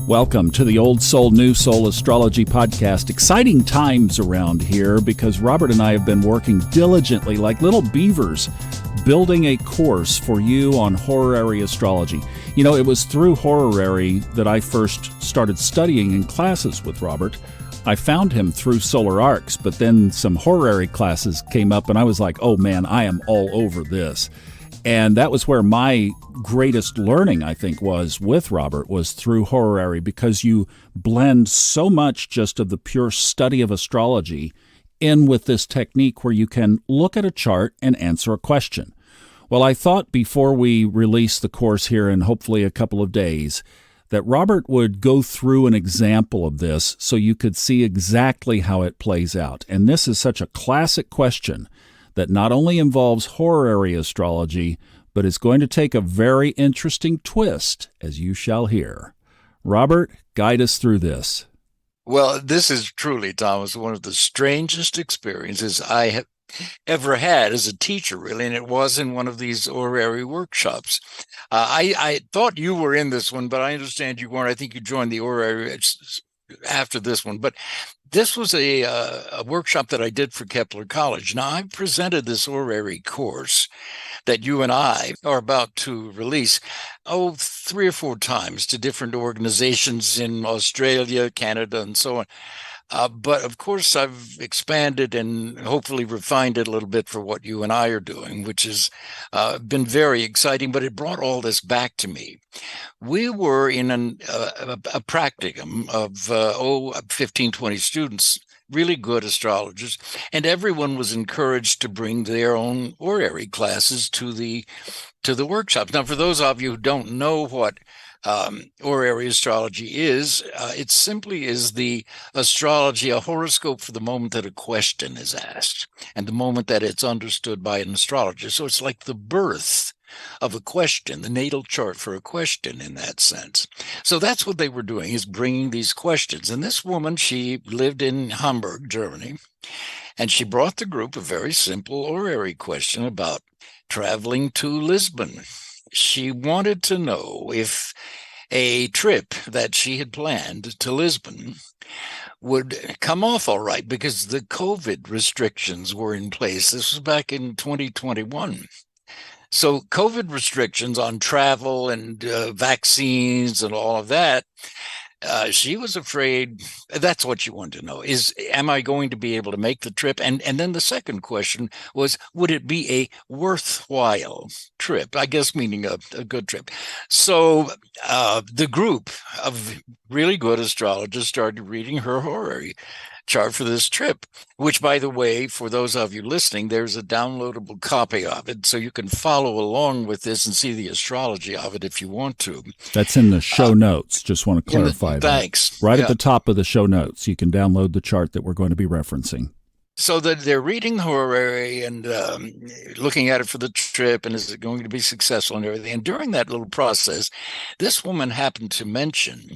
Welcome to the Old Soul, New Soul Astrology Podcast. Exciting times around here because Robert and I have been working diligently like little beavers, building a course for you on Horary astrology. You know, it was through Horary that I first started studying in classes with Robert. I found him through Solar Arcs, but then some Horary classes came up and I was like, oh man, I am all over this. And that was where my greatest learning, I think, was with Robert, was through Horary, because you blend so much just of the pure study of astrology in with this technique where you can look at a chart and answer a question. Well, I thought before we release the course here in hopefully a couple of days that Robert would go through an example of this so you could see exactly how it plays out. And this is such a classic question that not only involves horary astrology, but is going to take a very interesting twist, as you shall hear. Robert, guide us through this. Well, this is truly, Thomas, one of the strangest experiences I have ever had as a teacher, really, and it was in one of these horary workshops. I thought you were in this one, but I understand you weren't. I think you joined the horary after this one, but this was a workshop that I did for Kepler College. Now, I presented this horary course that you and I are about to release, 3 or 4 times to different organizations in Australia, Canada, and so on. But of course, I've expanded and hopefully refined it a little bit for what you and I are doing, which has been very exciting, but it brought all this back to me. We were in a practicum of 15, 20 students, really good astrologers, and everyone was encouraged to bring their own horary classes to the workshops. Now, for those of you who don't know what horary astrology is, it simply is the astrology, a horoscope for the moment that a question is asked and the moment that it's understood by an astrologer. So it's like the birth of a question, the natal chart for a question in that sense. So that's what they were doing, is bringing these questions. And this woman, she lived in Hamburg, Germany, and she brought the group a very simple horary question about traveling to Lisbon. She wanted to know if a trip that she had planned to Lisbon would come off all right, because the COVID restrictions were in place. This was back in 2021. So COVID restrictions on travel and vaccines and all of that, she was afraid. That's what she wanted to know, is, am I going to be able to make the trip? And then the second question was, would it be a worthwhile trip? I guess meaning a good trip. So the group of really good astrologers started reading her horary chart for this trip, which, by the way, for those of you listening, there's a downloadable copy of it, so you can follow along with this and see the astrology of it if you want to. That's in the show notes. Just want to clarify that. Thanks. Right at the top of the show notes, you can download the chart that we're going to be referencing. So that they're reading horary and looking at it for the trip, and is it going to be successful and everything. And during that little process, this woman happened to mention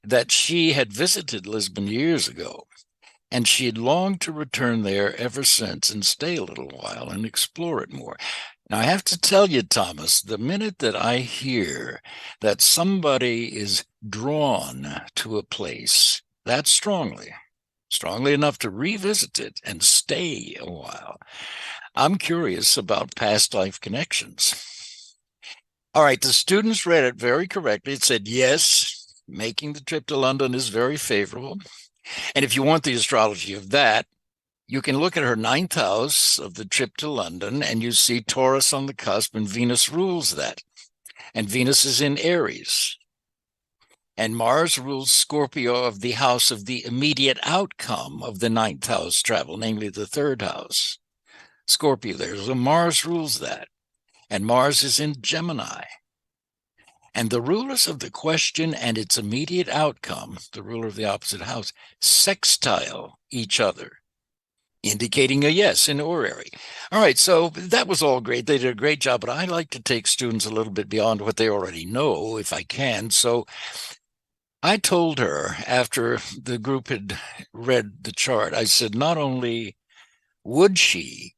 that she had visited Lisbon years ago, and she had longed to return there ever since and stay a little while and explore it more. Now, I have to tell you, Thomas, the minute that I hear that somebody is drawn to a place that strongly enough to revisit it and stay a while, I'm curious about past life connections. All right, the students read it very correctly. It said, yes, making the trip to London is very favorable. And if you want the astrology of that, you can look at her 9th house of the trip to London, and you see Taurus on the cusp, and Venus rules that. And Venus is in Aries. And Mars rules Scorpio, of the house of the immediate outcome of the 9th house travel, namely the 3rd house. Scorpio there. So Mars rules that. And Mars is in Gemini. And the rulers of the question and its immediate outcome, the ruler of the opposite house, sextile each other, indicating a yes in horary. All right, so that was all great. They did a great job, but I like to take students a little bit beyond what they already know, if I can. So I told her, after the group had read the chart, I said, not only would she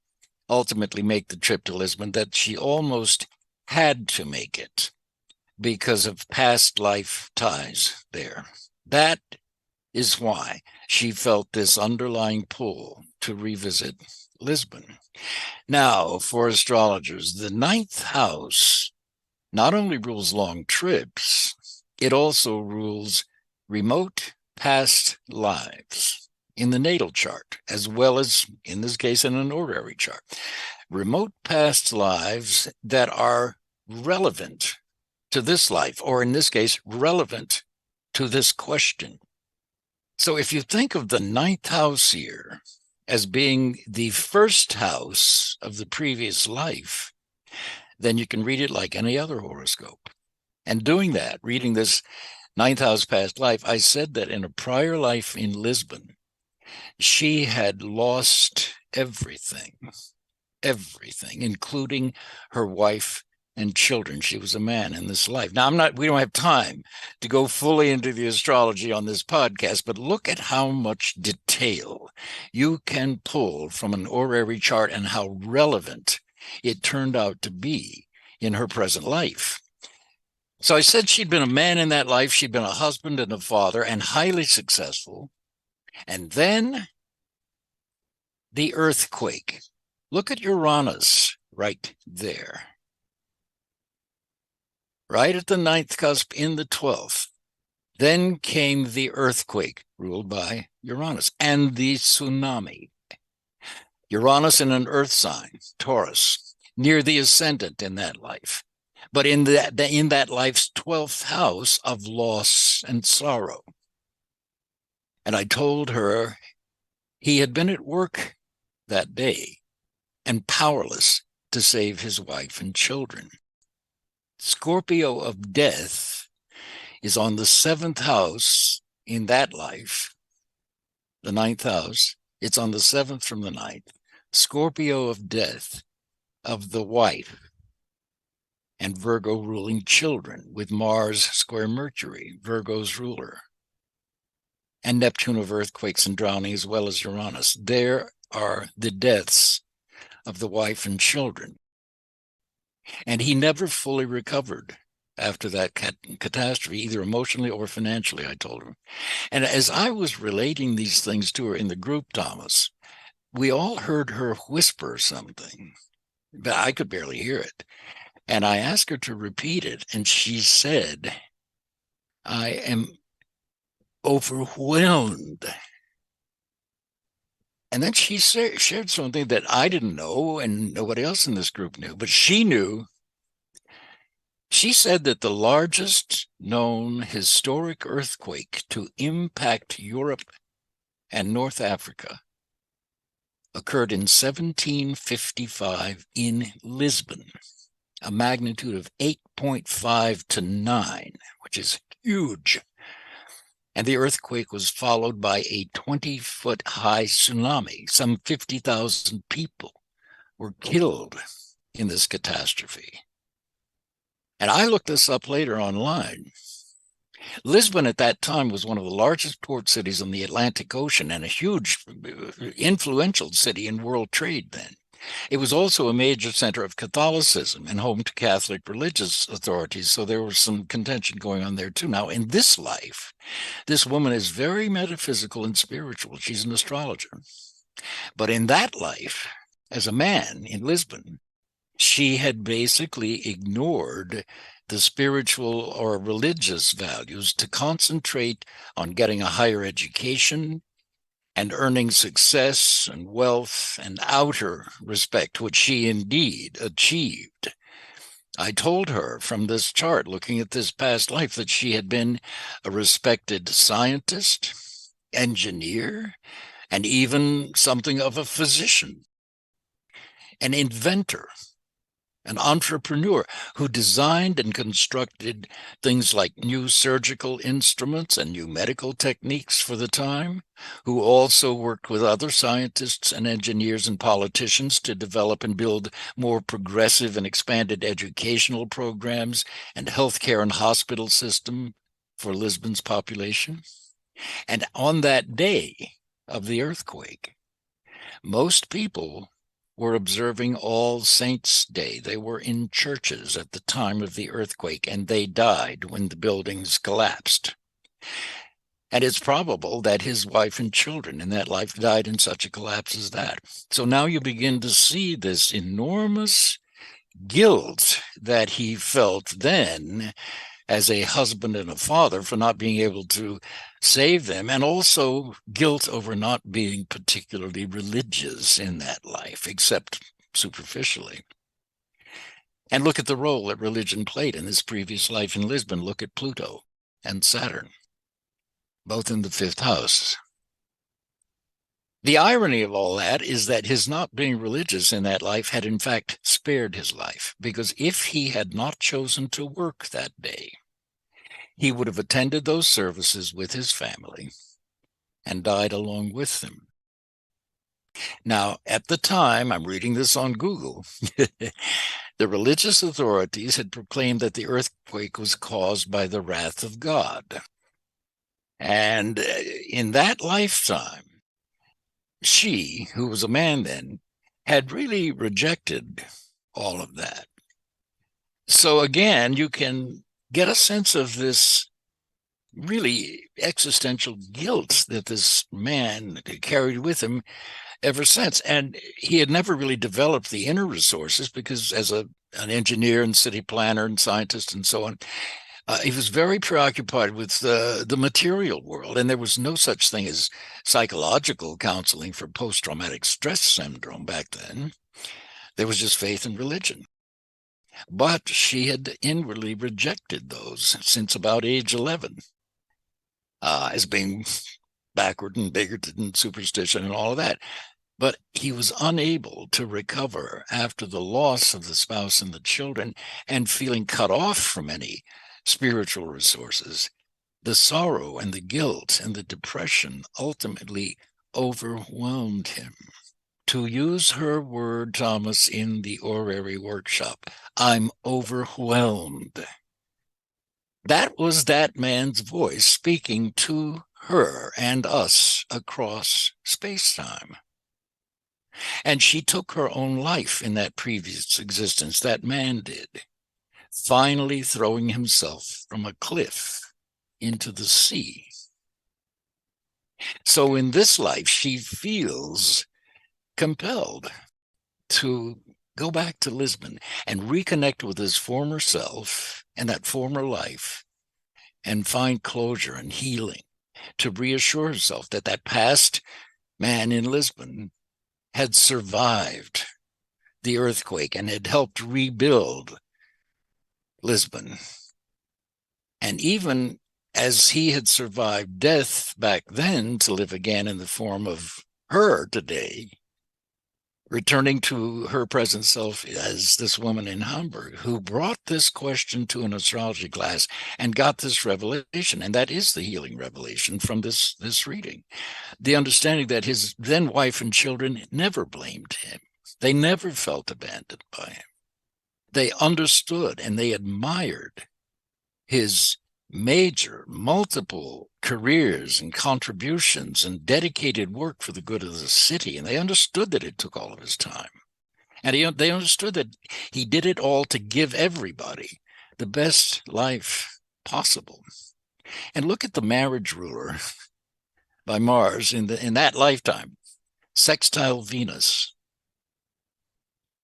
ultimately make the trip to Lisbon, that she almost had to make it, because of past life ties there. That is why she felt this underlying pull to revisit Lisbon. Now, for astrologers, the ninth house not only rules long trips, it also rules remote past lives in the natal chart, as well as, in this case, in an horary chart. Remote past lives that are relevant to this life, or in this case, relevant to this question. So if you think of the ninth house here as being the first house of the previous life, then you can read it like any other horoscope. And doing that, reading this ninth house past life, I said that in a prior life in Lisbon, she had lost everything, including her wife and children. She was a man in this life. Now, we don't have time to go fully into the astrology on this podcast, but look at how much detail you can pull from an horary chart and how relevant it turned out to be in her present life. So I said she'd been a man in that life. She'd been a husband and a father and highly successful. And then the earthquake. Look at Uranus right there. Right at the ninth cusp in the 12th. Then came the earthquake ruled by Uranus and the tsunami. Uranus in an earth sign, Taurus, near the ascendant in that life, but in that life's 12th house of loss and sorrow. And I told her he had been at work that day and powerless to save his wife and children. Scorpio of death is on the 7th house in that life, the 9th house. It's on the 7th from the 9th. Scorpio of death of the wife, and Virgo ruling children with Mars square Mercury, Virgo's ruler, and Neptune of earthquakes and drowning, as well as Uranus. There are the deaths of the wife and children. And he never fully recovered after that catastrophe, either emotionally or financially, I told him. And as I was relating these things to her in the group, Thomas, we all heard her whisper something, but I could barely hear it. And I asked her to repeat it, and she said, I am overwhelmed. And then she shared something that I didn't know and nobody else in this group knew, but she knew. She said that the largest known historic earthquake to impact Europe and North Africa occurred in 1755 in Lisbon, a magnitude of 8.5 to 9, which is huge. And the earthquake was followed by a 20-foot high tsunami. Some 50,000 people were killed in this catastrophe. And I looked this up later online. Lisbon at that time was one of the largest port cities on the Atlantic Ocean and a huge, influential city in world trade then. It was also a major center of Catholicism and home to Catholic religious authorities, so there was some contention going on there too. Now, in this life, this woman is very metaphysical and spiritual. She's an astrologer. But in that life, as a man in Lisbon, she had basically ignored the spiritual or religious values to concentrate on getting a higher education and earning success and wealth and outer respect, which she indeed achieved. I told her from this chart, looking at this past life, that she had been a respected scientist, engineer, and even something of a physician, an inventor, an entrepreneur who designed and constructed things like new surgical instruments and new medical techniques for the time, who also worked with other scientists and engineers and politicians to develop and build more progressive and expanded educational programs and healthcare and hospital system for Lisbon's population. And on that day of the earthquake, most people were observing All Saints' Day. They were in churches at the time of the earthquake, and they died when the buildings collapsed. And it's probable that his wife and children in that life died in such a collapse as that. So now you begin to see this enormous guilt that he felt then as a husband and a father for not being able to save them, and also guilt over not being particularly religious in that life, except superficially. And look at the role that religion played in his previous life in Lisbon. Look at Pluto and Saturn, both in the fifth house. The irony of all that is that his not being religious in that life had in fact spared his life, because if he had not chosen to work that day, he would have attended those services with his family and died along with them. Now, at the time, I'm reading this on Google, the religious authorities had proclaimed that the earthquake was caused by the wrath of God. And in that lifetime, she, who was a man then, had really rejected all of that. So again, you can get a sense of this really existential guilt that this man carried with him ever since. And he had never really developed the inner resources because as an engineer and city planner and scientist and so on, he was very preoccupied with the material world, and there was no such thing as psychological counseling for post-traumatic stress syndrome back then. There was just faith and religion. But she had inwardly rejected those since about age 11 as being backward and bigoted and superstition and all of that. But he was unable to recover after the loss of the spouse and the children, and feeling cut off from any spiritual resources. The sorrow and the guilt and the depression ultimately overwhelmed him. To use her word, Thomas, in the Horary workshop, I'm overwhelmed. That was that man's voice speaking to her and us across space-time. And she took her own life in that previous existence, that man did, finally throwing himself from a cliff into the sea. So in this life, she feels compelled to go back to Lisbon and reconnect with his former self and that former life and find closure and healing, to reassure herself that that past man in Lisbon had survived the earthquake and had helped rebuild Lisbon. And even as he had survived death back then to live again in the form of her today, returning to her present self as this woman in Hamburg who brought this question to an astrology class and got this revelation. And that is the healing revelation from this reading. The understanding that his then wife and children never blamed him. They never felt abandoned by him. They understood and they admired his major, multiple careers and contributions and dedicated work for the good of the city. And they understood that it took all of his time. And they understood that he did it all to give everybody the best life possible. And look at the marriage ruler by Mars in that lifetime, sextile Venus.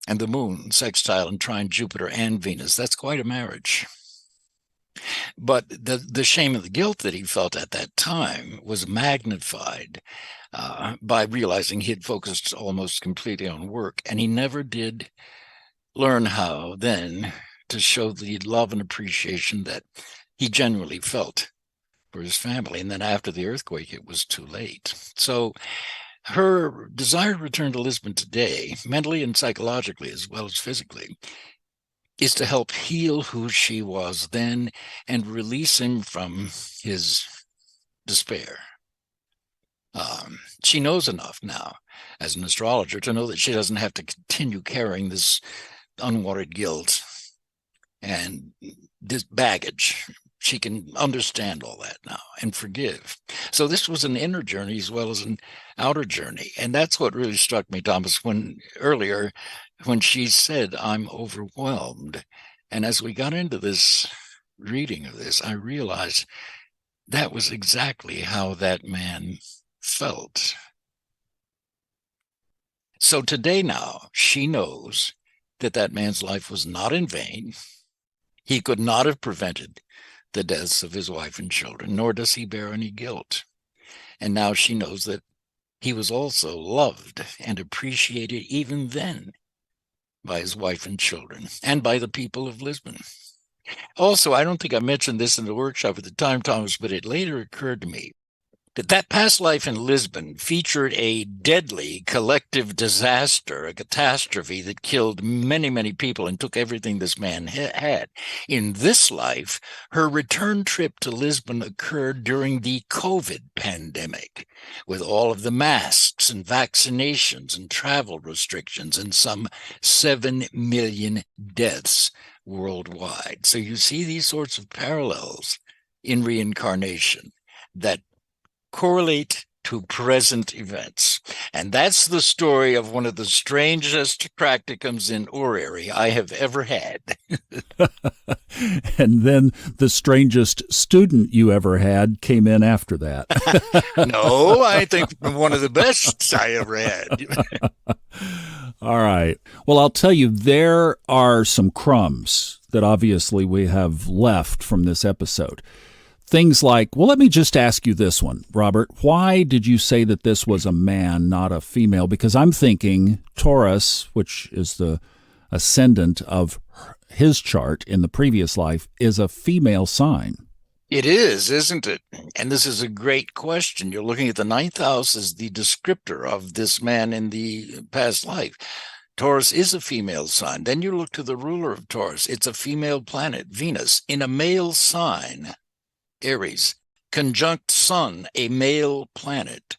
And the moon, sextile and trine Jupiter and Venus. That's quite a marriage. But the shame and the guilt that he felt at that time was magnified by realizing he had focused almost completely on work. And he never did learn how then to show the love and appreciation that he genuinely felt for his family. And then after the earthquake, it was too late. So her desire to return to Lisbon today, mentally and psychologically as well as physically, is to help heal who she was then and release him from his despair. She knows enough now as an astrologer to know that she doesn't have to continue carrying this unwanted guilt and this baggage. She can understand all that now and forgive. So this was an inner journey as well as an outer journey. And that's what really struck me, Thomas, when she said, I'm overwhelmed. And as we got into this reading of this, I realized that was exactly how that man felt. So today now, she knows that that man's life was not in vain. He could not have prevented the deaths of his wife and children, nor does he bear any guilt. And now she knows that he was also loved and appreciated even then by his wife and children and by the people of Lisbon. Also, I don't think I mentioned this in the workshop at the time, Thomas, but it later occurred to me that past life in Lisbon featured a deadly collective disaster, a catastrophe that killed many, many people and took everything this man had. In this life, her return trip to Lisbon occurred during the COVID pandemic, with all of the masks and vaccinations and travel restrictions and some 7 million deaths worldwide. So you see these sorts of parallels in reincarnation that correlate to present events. And that's the story of one of the strangest practicums in Horary I have ever had. And then the strangest student you ever had came in after that. No, I think one of the best I ever had. All right. Well, I'll tell you, there are some crumbs that obviously we have left from this episode. Things like, well, let me just ask you this one, Robert. Why did you say that this was a man, not a female? Because I'm thinking Taurus, which is the ascendant of his chart in the previous life, is a female sign. It is, isn't it? And this is a great question. You're looking at the ninth house as the descriptor of this man in the past life. Taurus is a female sign. Then you look to the ruler of Taurus. It's a female planet, Venus, in a male sign, Aries, conjunct Sun, a male planet,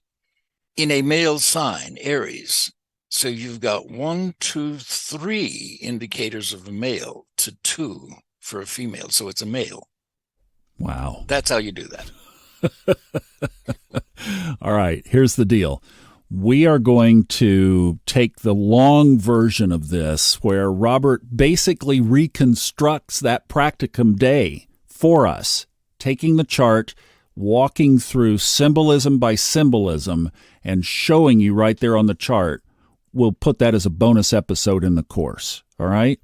in a male sign, Aries. So you've got 1, 2, 3 indicators of a male to 2 for a female. So it's a male. Wow. That's how you do that. All right, here's the deal. We are going to take the long version of this where Robert basically reconstructs that practicum day for us, taking the chart, walking through symbolism by symbolism, and showing you right there on the chart. We'll put that as a bonus episode in the course, all right?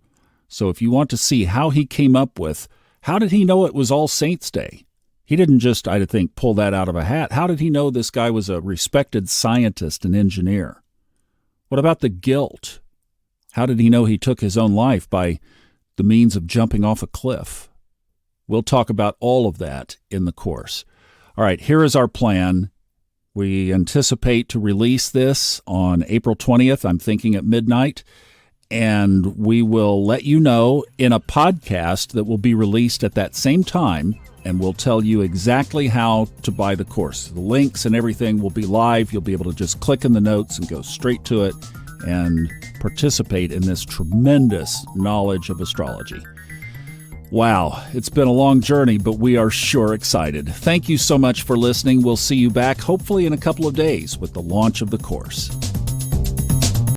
So if you want to see how he came up with, how did he know it was All Saints' Day? He didn't just, I think, pull that out of a hat. How did he know this guy was a respected scientist and engineer? What about the guilt? How did he know he took his own life by the means of jumping off a cliff? We'll talk about all of that in the course. All right, here is our plan. We anticipate to release this on April 20th, I'm thinking at midnight, and we will let you know in a podcast that will be released at that same time, and we'll tell you exactly how to buy the course. The links and everything will be live. You'll be able to just click in the notes and go straight to it and participate in this tremendous knowledge of astrology. Wow, it's been a long journey, but we are sure excited. Thank you so much for listening. We'll see you back hopefully in a couple of days with the launch of the course.